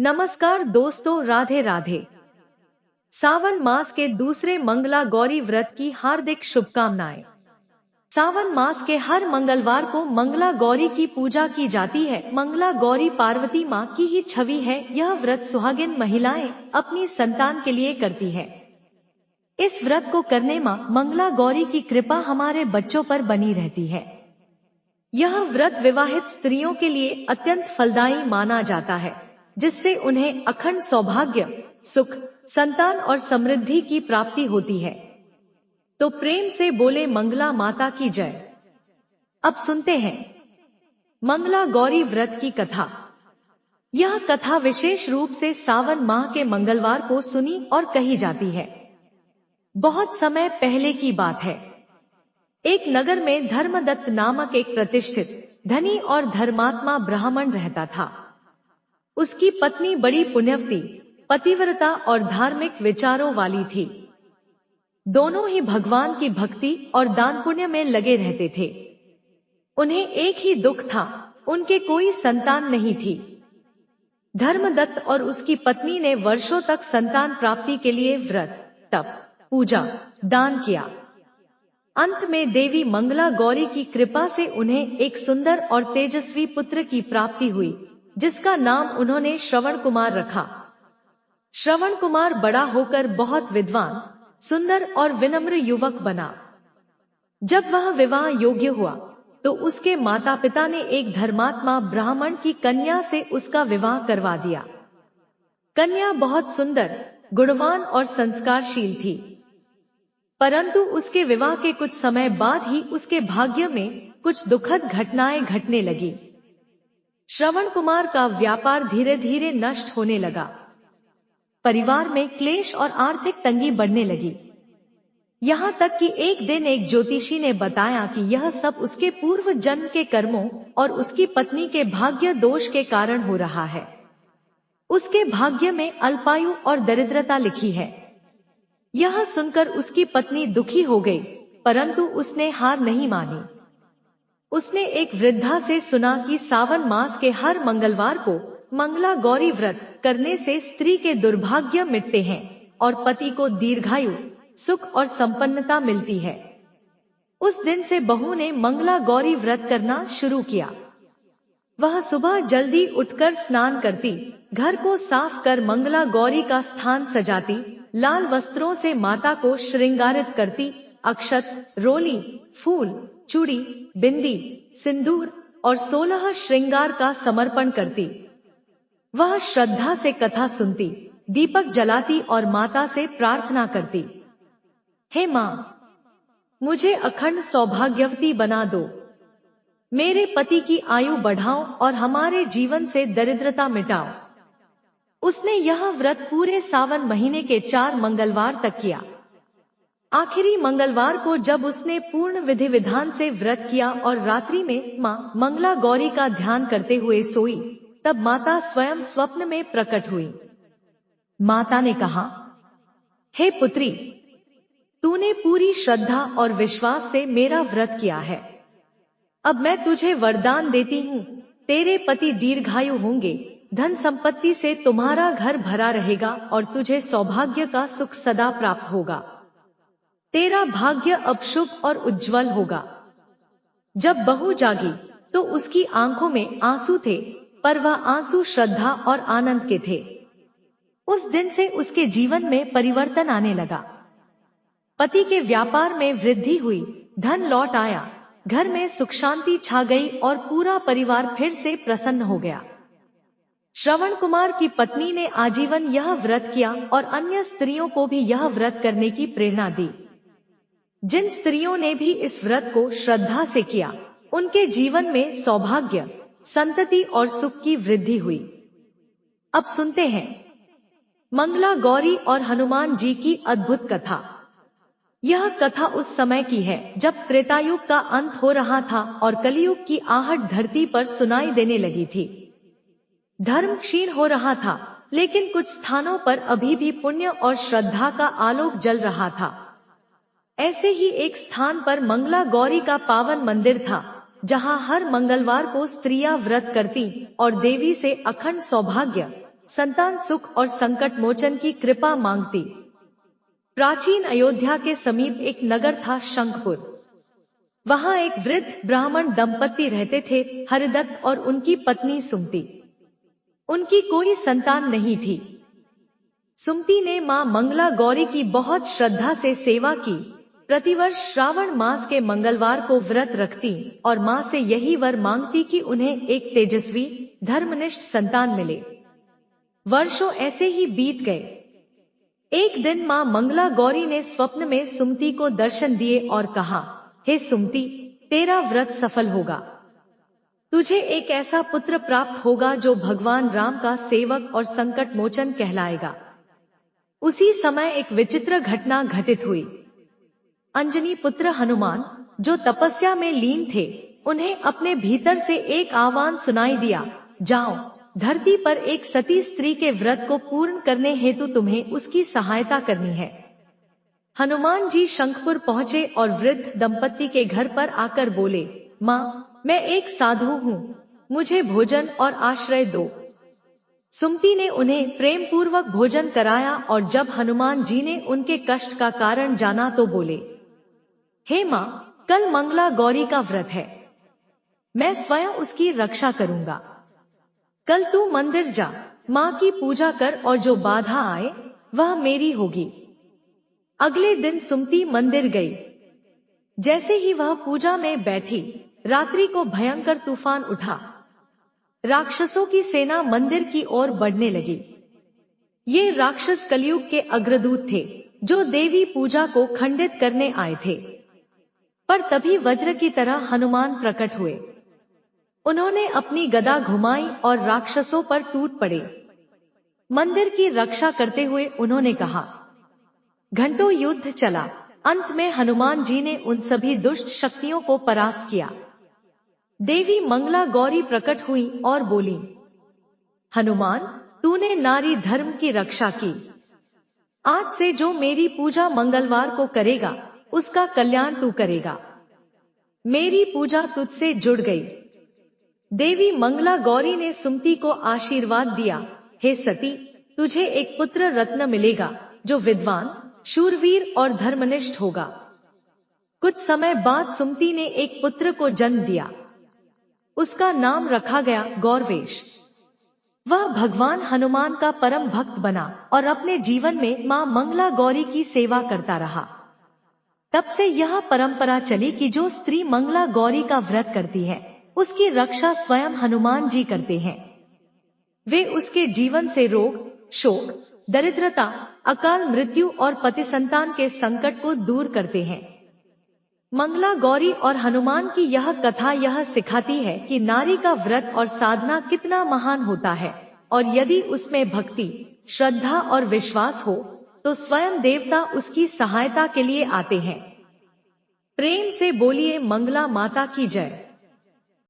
नमस्कार दोस्तों, राधे राधे। सावन मास के दूसरे मंगला गौरी व्रत की हार्दिक शुभकामनाएं। सावन मास के हर मंगलवार को मंगला गौरी की पूजा की जाती है। मंगला गौरी पार्वती माँ की ही छवि है। यह व्रत सुहागिन महिलाएं अपनी संतान के लिए करती है। इस व्रत को करने माँ मंगला गौरी की कृपा हमारे बच्चों पर बनी रहती है। यह व्रत विवाहित स्त्रियों के लिए अत्यंत फलदायी माना जाता है, जिससे उन्हें अखंड सौभाग्य, सुख, संतान और समृद्धि की प्राप्ति होती है। तो प्रेम से बोले मंगला माता की जय। अब सुनते हैं मंगला गौरी व्रत की कथा। यह कथा विशेष रूप से सावन माह के मंगलवार को सुनी और कही जाती है। बहुत समय पहले की बात है। एक नगर में धर्मदत्त नामक एक प्रतिष्ठित, धनी और धर्मात्मा ब्राह्मण रहता था। उसकी पत्नी बड़ी पुण्यवती, पतिव्रता और धार्मिक विचारों वाली थी। दोनों ही भगवान की भक्ति और दान पुण्य में लगे रहते थे। उन्हें एक ही दुख था, उनके कोई संतान नहीं थी। धर्मदत्त और उसकी पत्नी ने वर्षों तक संतान प्राप्ति के लिए व्रत, तप, पूजा, दान किया। अंत में देवी मंगला गौरी की कृपा से उन्हें एक सुंदर और तेजस्वी पुत्र की प्राप्ति हुई, जिसका नाम उन्होंने श्रवण कुमार रखा। श्रवण कुमार बड़ा होकर बहुत विद्वान, सुंदर और विनम्र युवक बना। जब वह विवाह योग्य हुआ, तो उसके माता पिता ने एक धर्मात्मा ब्राह्मण की कन्या से उसका विवाह करवा दिया। कन्या बहुत सुंदर, गुणवान और संस्कारशील थी। परंतु उसके विवाह के कुछ समय बाद ही उसके भाग्य में कुछ दुखद घटनाएं घटने लगी। श्रवण कुमार का व्यापार धीरे धीरे नष्ट होने लगा। परिवार में क्लेश और आर्थिक तंगी बढ़ने लगी। यहाँ तक कि एक दिन एक ज्योतिषी ने बताया कि यह सब उसके पूर्व जन्म के कर्मों और उसकी पत्नी के भाग्य दोष के कारण हो रहा है। उसके भाग्य में अल्पायु और दरिद्रता लिखी है। यह सुनकर उसकी पत्नी दुखी हो गई, परंतु उसने हार नहीं मानी। उसने एक वृद्धा से सुना कि सावन मास के हर मंगलवार को मंगला गौरी व्रत करने से स्त्री के दुर्भाग्य मिटते हैं और पति को दीर्घायु, सुख और संपन्नता मिलती है। उस दिन से बहू ने मंगला गौरी व्रत करना शुरू किया। वह सुबह जल्दी उठकर स्नान करती, घर को साफ कर मंगला गौरी का स्थान सजाती, लाल वस्त्रों से माता को श्रृंगारित करती, अक्षत, रोली, फूल, चूड़ी, बिंदी, सिंदूर और 16 श्रृंगार का समर्पण करती। वह श्रद्धा से कथा सुनती, दीपक जलाती और माता से प्रार्थना करती, हे माँ, मुझे अखंड सौभाग्यवती बना दो, मेरे पति की आयु बढ़ाओ और हमारे जीवन से दरिद्रता मिटाओ। उसने यह व्रत पूरे सावन महीने के 4 मंगलवार तक किया। आखिरी मंगलवार को जब उसने पूर्ण विधि विधान से व्रत किया और रात्रि में माँ मंगला गौरी का ध्यान करते हुए सोई, तब माता स्वयं स्वप्न में प्रकट हुई। माता ने कहा, हे पुत्री, तूने पूरी श्रद्धा और विश्वास से मेरा व्रत किया है। अब मैं तुझे वरदान देती हूँ, तेरे पति दीर्घायु होंगे, धन संपत्ति से तुम्हारा घर भरा रहेगा और तुझे सौभाग्य का सुख सदा प्राप्त होगा। तेरा भाग्य अब शुभ और उज्जवल होगा। जब बहू जागी तो उसकी आंखों में आंसू थे, पर वह आंसू श्रद्धा और आनंद के थे। उस दिन से उसके जीवन में परिवर्तन आने लगा। पति के व्यापार में वृद्धि हुई, धन लौट आया, घर में सुख शांति छा गई और पूरा परिवार फिर से प्रसन्न हो गया। श्रवण कुमार की पत्नी ने आजीवन यह व्रत किया और अन्य स्त्रियों को भी यह व्रत करने की प्रेरणा दी। जिन स्त्रियों ने भी इस व्रत को श्रद्धा से किया, उनके जीवन में सौभाग्य, संतति और सुख की वृद्धि हुई। अब सुनते हैं मंगला गौरी और हनुमान जी की अद्भुत कथा। यह कथा उस समय की है जब त्रेतायुग का अंत हो रहा था और कलियुग की आहट धरती पर सुनाई देने लगी थी। धर्म क्षीण हो रहा था, लेकिन कुछ स्थानों पर अभी भी पुण्य और श्रद्धा का आलोक जल रहा था। ऐसे ही एक स्थान पर मंगला गौरी का पावन मंदिर था, जहां हर मंगलवार को स्त्रियां व्रत करती और देवी से अखंड सौभाग्य, संतान सुख और संकट मोचन की कृपा मांगती। प्राचीन अयोध्या के समीप एक नगर था शंखपुर। वहां एक वृद्ध ब्राह्मण दंपति रहते थे, हरिदत्त और उनकी पत्नी सुमति। उनकी कोई संतान नहीं थी। सुमति ने मां मंगला गौरी की बहुत श्रद्धा से सेवा की। प्रतिवर्ष श्रावण मास के मंगलवार को व्रत रखती और मां से यही वर मांगती कि उन्हें एक तेजस्वी धर्मनिष्ठ संतान मिले। वर्षों ऐसे ही बीत गए। एक दिन मां मंगला गौरी ने स्वप्न में सुमति को दर्शन दिए और कहा, हे सुमति, तेरा व्रत सफल होगा। तुझे एक ऐसा पुत्र प्राप्त होगा जो भगवान राम का सेवक और संकट मोचन कहलाएगा। उसी समय एक विचित्र घटना घटित हुई। अंजनी पुत्र हनुमान, जो तपस्या में लीन थे, उन्हें अपने भीतर से एक आह्वान सुनाई दिया, जाओ, धरती पर एक सती स्त्री के व्रत को पूर्ण करने हेतु तुम्हें उसकी सहायता करनी है। हनुमान जी शंखपुर पहुंचे और वृद्ध दंपति के घर पर आकर बोले, मां, मैं एक साधु हूँ, मुझे भोजन और आश्रय दो। सुमति ने उन्हें प्रेम पूर्वक भोजन कराया और जब हनुमान जी ने उनके कष्ट का कारण जाना तो बोले, हे मां, कल मंगला गौरी का व्रत है। मैं स्वयं उसकी रक्षा करूंगा। कल तू मंदिर जा, मां की पूजा कर और जो बाधा आए वह मेरी होगी। अगले दिन सुमति मंदिर गई। जैसे ही वह पूजा में बैठी, रात्रि को भयंकर तूफान उठा। राक्षसों की सेना मंदिर की ओर बढ़ने लगी। ये राक्षस कलयुग के अग्रदूत थे, जो देवी पूजा को खंडित करने आए थे। पर तभी वज्र की तरह हनुमान प्रकट हुए। उन्होंने अपनी गदा घुमाई और राक्षसों पर टूट पड़े। मंदिर की रक्षा करते हुए उन्होंने कहा, घंटों युद्ध चला। अंत में हनुमान जी ने उन सभी दुष्ट शक्तियों को परास्त किया। देवी मंगला गौरी प्रकट हुई और बोली, हनुमान, तूने नारी धर्म की रक्षा की। आज से जो मेरी पूजा मंगलवार को करेगा, उसका कल्याण तू करेगा। मेरी पूजा तुझसे जुड़ गई। देवी मंगला गौरी ने सुमति को आशीर्वाद दिया, हे सती, तुझे एक पुत्र रत्न मिलेगा जो विद्वान, शूरवीर और धर्मनिष्ठ होगा। कुछ समय बाद सुमति ने एक पुत्र को जन्म दिया। उसका नाम रखा गया गौरवेश। वह भगवान हनुमान का परम भक्त बना और अपने जीवन में मां मंगला गौरी की सेवा करता रहा। तब से यह परंपरा चली कि जो स्त्री मंगला गौरी का व्रत करती है, उसकी रक्षा स्वयं हनुमान जी करते हैं। वे उसके जीवन से रोग, शोक, दरिद्रता, अकाल मृत्यु और पति संतान के संकट को दूर करते हैं। मंगला गौरी और हनुमान की यह कथा यह सिखाती है कि नारी का व्रत और साधना कितना महान होता है, और यदि उसमें भक्ति, श्रद्धा और विश्वास हो तो स्वयं देवता उसकी सहायता के लिए आते हैं। प्रेम से बोलिए मंगला माता की जय।